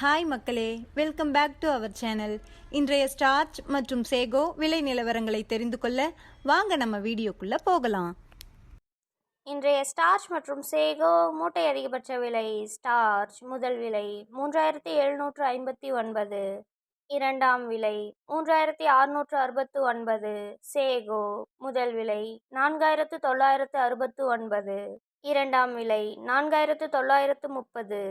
Hi மக்களே, welcome back to our channel. இன்றைய starch மற்றும் சேகோ விலை நிலவரங்களை தெரிந்து கொள்ள வாங்க நம்ம வீடியோக்குள்ள போகலாம். இன்றைய ஸ்டார்ச் மற்றும் சேகோ மூட்டை அதிகபட்ச விலை. ஸ்டார்ச் முதல் விலை 3759, இரண்டாம் விலை 3669. சேகோ முதல் விலை 4969, இரண்டாம் விலை 4930.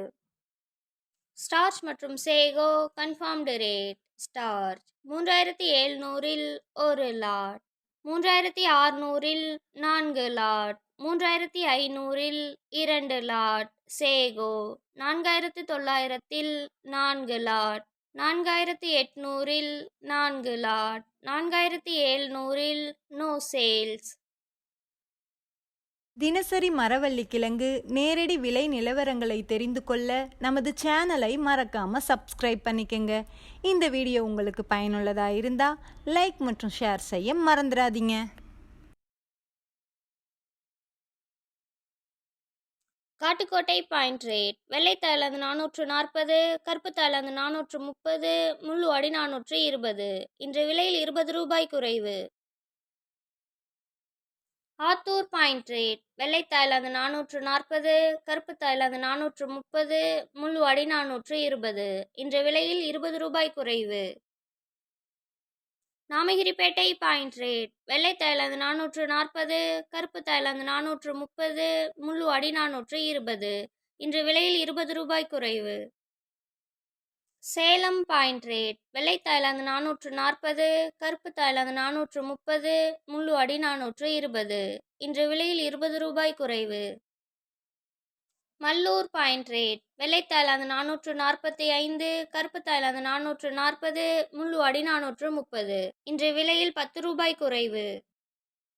ஸ்டார்ச் மற்றும் சேகோ கன்ஃபார்ம்டு ரேட். ஸ்டார்ச் 3700-இல் 1 லாட், 3600-இல் 4 லாட், 3500-இல் 2 லாட். சேகோ 4900-இல் 4 லாட், 4800-இல் 4 லாட், 4700-இல் நோ சேல்ஸ். தினசரி மரவள்ளி கிழங்கு நேரடி விலை நிலவரங்களை தெரிந்து கொள்ள நமது சேனலை மறக்காம சப்ஸ்கிரைப் பண்ணிக்கங்க. இந்த வீடியோ உங்களுக்கு பயனுள்ளதாக இருந்தால் லைக் மற்றும் ஷேர் செய்ய மறந்துடாதீங்க. Kattukottai point rate. வெள்ளை தாய்லாந்து 440, கருப்பு தாய்லாந்து 430, முள்ளு அடி 420. இன்று விலையில் 20 ரூபாய் குறைவு. Attur point rate. வெள்ளை தாய்லாந்து 440, கருப்பு தாய்லாந்து 430, முள்ளு அடி 420. இன்று விலையில் 20 ரூபாய் குறைவு. Namagiripettai point rate. வெள்ளை தாய்லாந்து 440, கருப்பு தாய்லாந்து 430, முள்ளு அடி 420. இன்று விலையில் 20 ரூபாய் குறைவு. Salem point rate. வெள்ளை தாய்லாந்து 440, கருப்பு தாய்லாந்து 430, முள்ளு அடி 420. இன்று விலையில் 20 ரூபாய் குறைவு. Mallur point rate. வெள்ளை தாய்லாந்து 445, கருப்பு தாய்லாந்து 440, முள்ளு அடி 430. இன்று விலையில் 10 ரூபாய் குறைவு.